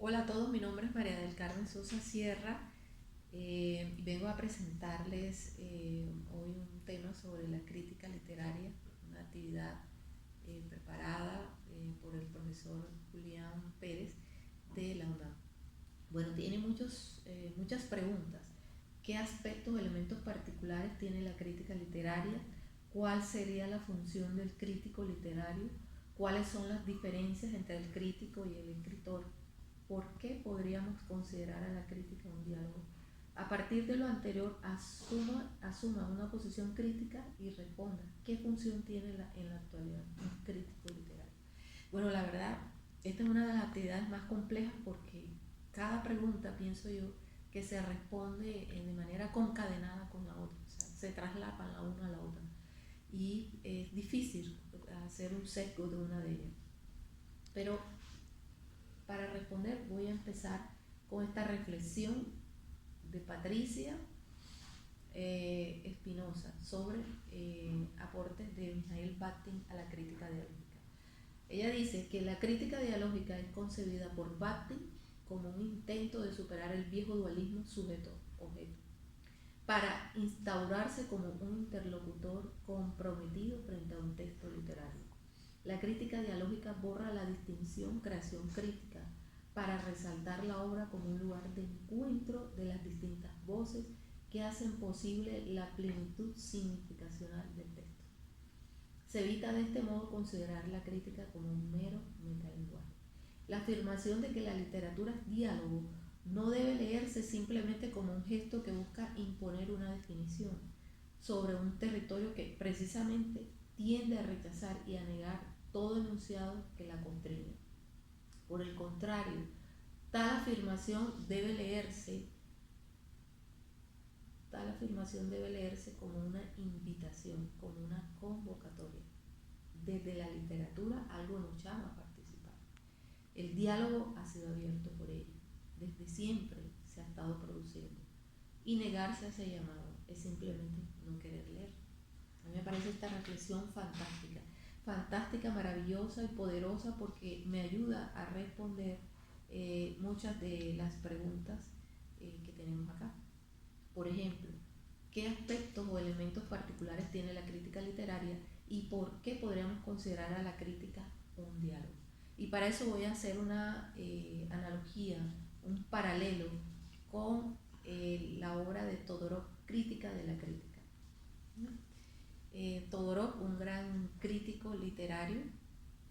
Hola a todos, mi nombre es María del Carmen Sosa Sierra. Vengo a presentarles hoy un tema sobre la crítica literaria, una actividad preparada por el profesor Julián Pérez de la UNAM. Bueno, tiene muchas preguntas. ¿Qué aspectos o elementos particulares tiene la crítica literaria? ¿Cuál sería la función del crítico literario? ¿Cuáles son las diferencias entre el crítico y el escritor? ¿Por qué podríamos considerar a la crítica un diálogo? A partir de lo anterior, asuma una posición crítica y responda qué función tiene en la actualidad un crítico literario. Bueno, la verdad, esta es una de las actividades más complejas porque cada pregunta, pienso yo, que se responde de manera concadenada con la otra, o sea, se traslapan la una a la otra. Y es difícil hacer un sesgo de una de ellas. Pero para responder voy a empezar con esta reflexión de Patricia Espinosa sobre aportes de Mijaíl Bakhtin a la crítica dialógica. Ella dice que la crítica dialógica es concebida por Bakhtin como un intento de superar el viejo dualismo sujeto-objeto para instaurarse como un interlocutor comprometido frente a un texto literario. La crítica dialógica borra la distinción creación crítica para resaltar la obra como un lugar de encuentro de las distintas voces que hacen posible la plenitud significacional del texto. Se evita de este modo considerar la crítica como un mero metalenguaje. La afirmación de que la literatura es diálogo no debe leerse simplemente como un gesto que busca imponer una definición sobre un territorio que precisamente tiende a rechazar y a negar todo enunciado que la constriña. Por el contrario, tal afirmación debe leerse como una invitación, como una convocatoria. Desde la literatura algo nos llama a participar. El diálogo ha sido abierto por ella. Desde siempre se ha estado produciendo. Y negarse a ese llamado es simplemente no querer leer. A mí me parece esta reflexión fantástica, maravillosa y poderosa porque me ayuda a responder muchas de las preguntas que tenemos acá. Por ejemplo, ¿qué aspectos o elementos particulares tiene la crítica literaria y por qué podríamos considerar a la crítica un diálogo? Y para eso voy a hacer una analogía, un paralelo con la obra de Todorov, Crítica de la Crítica. Todorov, un gran crítico literario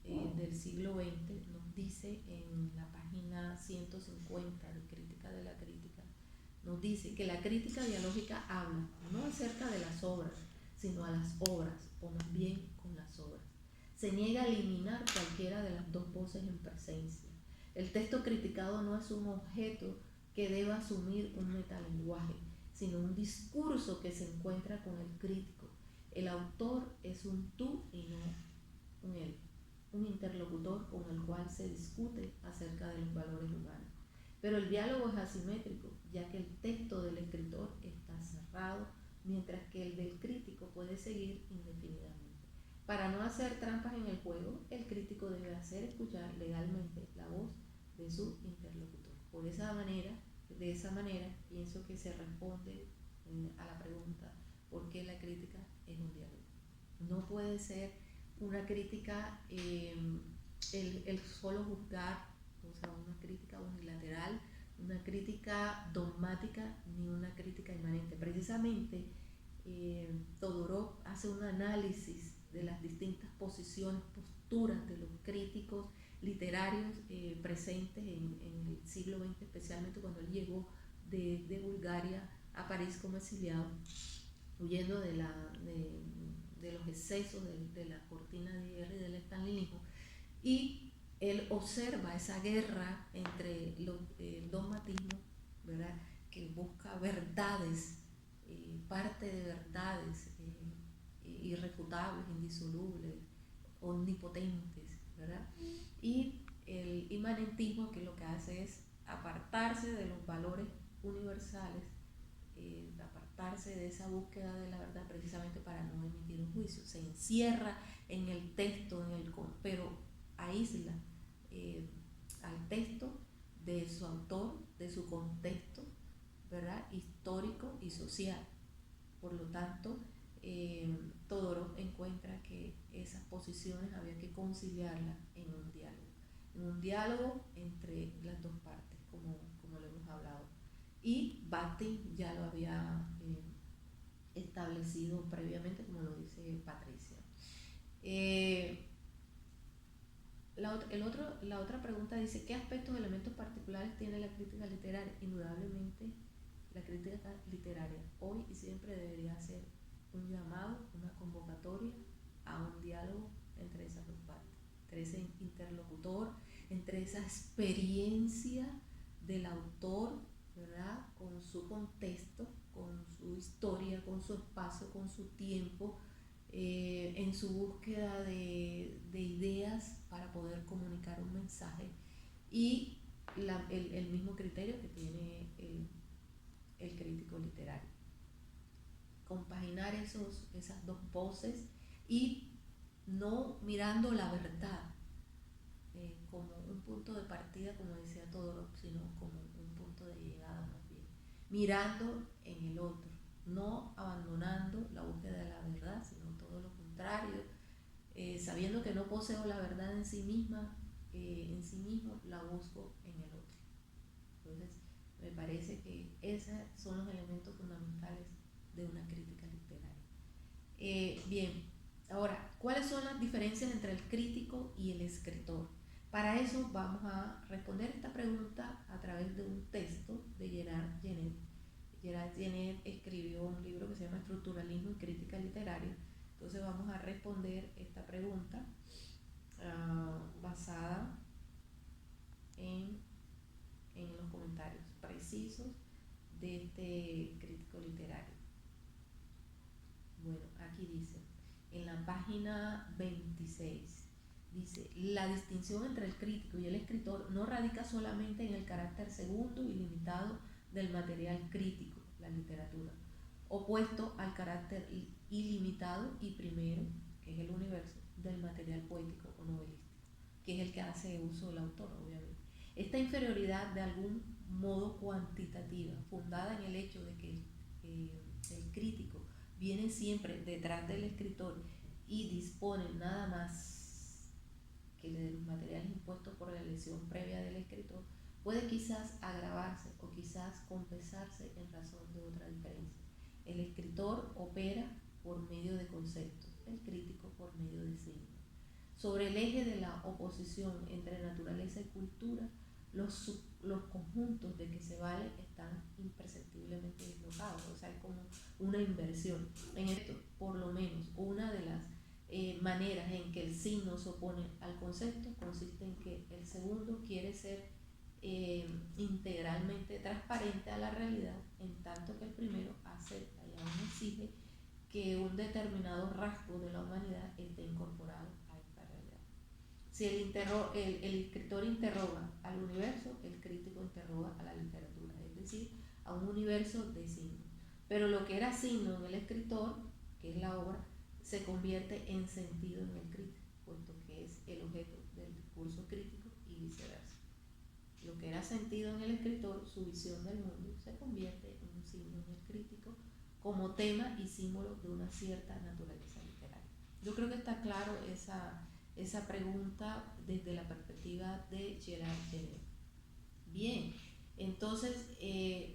del siglo XX, nos dice en la página 150 de Crítica de la Crítica, nos dice que la crítica dialógica habla no acerca de las obras, sino a las obras, o más bien con las obras. Se niega a eliminar cualquiera de las dos voces en presencia. El texto criticado no es un objeto que deba asumir un metalenguaje, sino un discurso que se encuentra con el crítico. El autor es un tú y no un él, un interlocutor con el cual se discute acerca de los valores humanos. Pero el diálogo es asimétrico, ya que el texto del escritor está cerrado, mientras que el del crítico puede seguir indefinidamente. Para no hacer trampas en el juego, el crítico debe hacer escuchar legalmente la voz de su interlocutor. De esa manera, pienso que se responde a la pregunta ¿por qué la crítica es un diálogo? No puede ser una crítica el solo juzgar, o sea, una crítica unilateral, una crítica dogmática, ni una crítica inmanente. Precisamente, Todorov hace un análisis de las distintas posturas de los críticos literarios presentes en el siglo XX, especialmente cuando él llegó de Bulgaria a París como exiliado, huyendo de los excesos de la cortina de hierro y del estalinismo. Y él observa esa guerra entre el dogmatismo, ¿verdad?, que busca verdades, parte de verdades irrefutables, indisolubles, omnipotentes, ¿verdad? Y el inmanentismo, que lo que hace es apartarse de los valores universales, apartarse de esa búsqueda de la verdad precisamente para no emitir un juicio. Se encierra en el texto, pero aísla al texto de su autor, de su contexto, ¿verdad?, histórico y social. Por lo tanto, Todorov encuentra que esas posiciones había que conciliarlas en un diálogo entre las dos partes, como lo hemos hablado. Y Bakhtin ya lo había establecido previamente, como lo dice Patricia. La otra pregunta dice, ¿qué aspectos o elementos particulares tiene la crítica literaria? Indudablemente, la crítica literaria hoy y siempre debería ser un llamado, una convocatoria a un diálogo entre esas dos partes, entre ese interlocutor, entre esa experiencia del autor, ¿verdad?, con su contexto, con su historia, con su espacio, con su tiempo, en su búsqueda de ideas para poder comunicar un mensaje, y el mismo criterio que tiene el crítico literario. Compaginar esas dos voces y no mirando la verdad como un punto de partida, como decía Todorov, sino como un punto de llegada más bien. Mirando en el otro, no abandonando la búsqueda de la verdad, sino todo lo contrario, sabiendo que no poseo la verdad en sí misma, en sí mismo la busco en el otro. Entonces, me parece que esos son los elementos fundamentales de una crítica literaria. Bien, ahora, ¿cuáles son las diferencias entre el crítico y el escritor? Para eso vamos a responder esta pregunta a través de un texto de Gerard Genet. Gerard Genet escribió un libro que se llama Estructuralismo y Crítica Literaria. Entonces vamos a responder esta pregunta basada en los comentarios precisos de este crítico literario. Bueno, aquí dice, en la página 26, dice, la distinción entre el crítico y el escritor no radica solamente en el carácter segundo y limitado del material crítico, la literatura, opuesto al carácter ilimitado y primero, que es el universo, del material poético o novelístico, que es el que hace uso el autor, obviamente. Esta inferioridad, de algún modo cuantitativa, fundada en el hecho de que el crítico viene siempre detrás del escritor y dispone nada más que de los materiales impuestos por la elección previa del escritor, puede quizás agravarse o quizás compensarse en razón de otra diferencia. El escritor opera por medio de conceptos, el crítico por medio de signos. Sobre el eje de la oposición entre naturaleza y cultura, los conjuntos de que se vale están imperceptiblemente deslocados, o sea, hay como una inversión. En esto, por lo menos, una de las maneras en que el signo se opone al concepto consiste en que el segundo quiere ser integralmente transparente a la realidad, en tanto que el primero acepta y aún exige que un determinado rasgo de la humanidad esté incorporado a esta realidad. Si el escritor interroga al universo, el crítico interroga a la literatura, es decir, a un universo de signos. Pero lo que era signo en el escritor, que es la obra, se convierte en sentido en el crítico, puesto que es el objeto del discurso crítico y viceversa. Lo que era sentido en el escritor, su visión del mundo, se convierte en un signo en el crítico como tema y símbolo de una cierta naturaleza literaria. Yo creo que está claro esa pregunta desde la perspectiva de Gerard Genet. Bien, entonces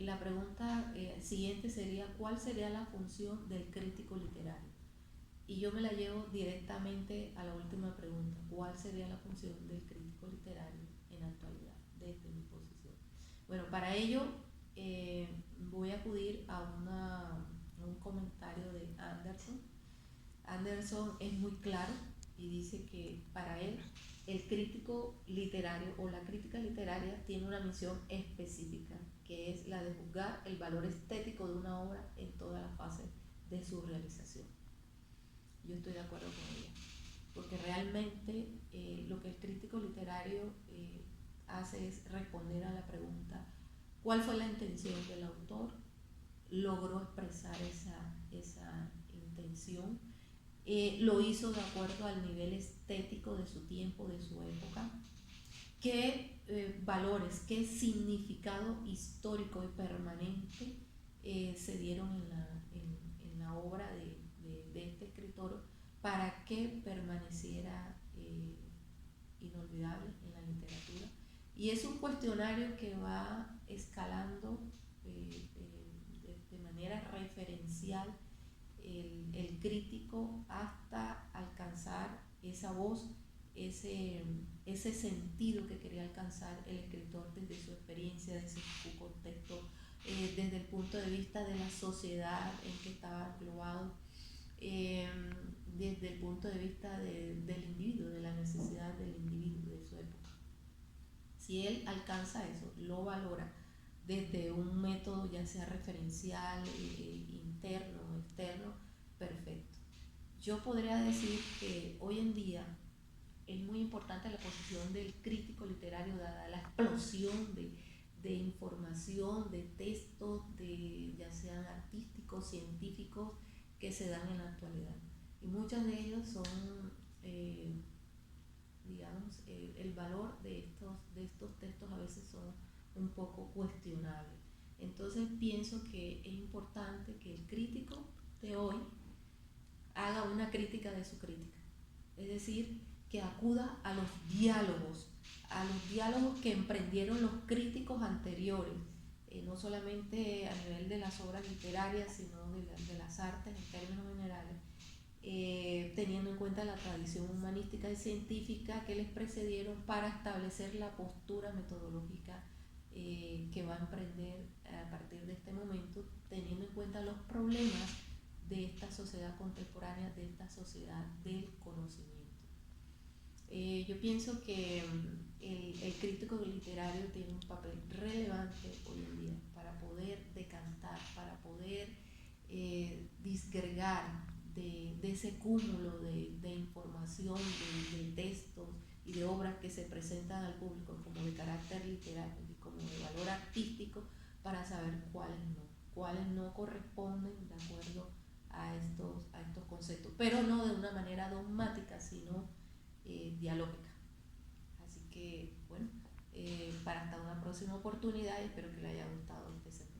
la pregunta siguiente sería, ¿cuál sería la función del crítico literario? Y yo me la llevo directamente a la última pregunta, ¿cuál sería la función del crítico literario en la actualidad, desde mi posición? Bueno, para ello voy a acudir a un comentario de Anderson. Anderson es muy claro y dice que para él el crítico literario o la crítica literaria tiene una misión específica, que es la de juzgar el valor estético de una obra en toda la fase de su realización. Yo estoy de acuerdo con ella, porque realmente lo que el crítico literario hace es responder a la pregunta, ¿cuál fue la intención del autor? ¿Logró expresar esa intención? ¿Lo hizo de acuerdo al nivel estético de su tiempo, de su época? qué valores, qué significado histórico y permanente se dieron en la obra de este escritor para que permaneciera inolvidable en la literatura. Y es un cuestionario que va escalando de manera referencial el crítico hasta alcanzar esa voz, ese sentido que quería alcanzar el escritor desde su experiencia, desde su contexto, desde el punto de vista de la sociedad en que estaba englobado, desde el punto de vista del individuo, de la necesidad del individuo de su época. Si él alcanza eso, lo valora desde un método ya sea referencial, interno o externo, perfecto. Yo podría decir que hoy en día es muy importante la posición del crítico literario dada la explosión de información, de textos, ya sean artísticos, científicos, que se dan en la actualidad. Y muchos de ellos son, digamos, el valor de estos textos a veces son un poco cuestionables. Entonces pienso que es importante que el crítico de hoy haga una crítica de su crítica. Es decir, que acuda a los diálogos que emprendieron los críticos anteriores, no solamente a nivel de las obras literarias, sino de las artes en términos generales, teniendo en cuenta la tradición humanística y científica que les precedieron para establecer la postura metodológica que va a emprender a partir de este momento, teniendo en cuenta los problemas de esta sociedad contemporánea, de esta sociedad del conocimiento. Yo pienso que el crítico literario tiene un papel relevante hoy en día para poder decantar, para poder disgregar de ese cúmulo de información, de textos y de obras que se presentan al público como de carácter literario y como de valor artístico, para saber cuáles no corresponden de acuerdo a estos conceptos, pero no de una manera dogmática, sino dialógica. Así que, bueno, para hasta una próxima oportunidad, espero que le haya gustado este segmento.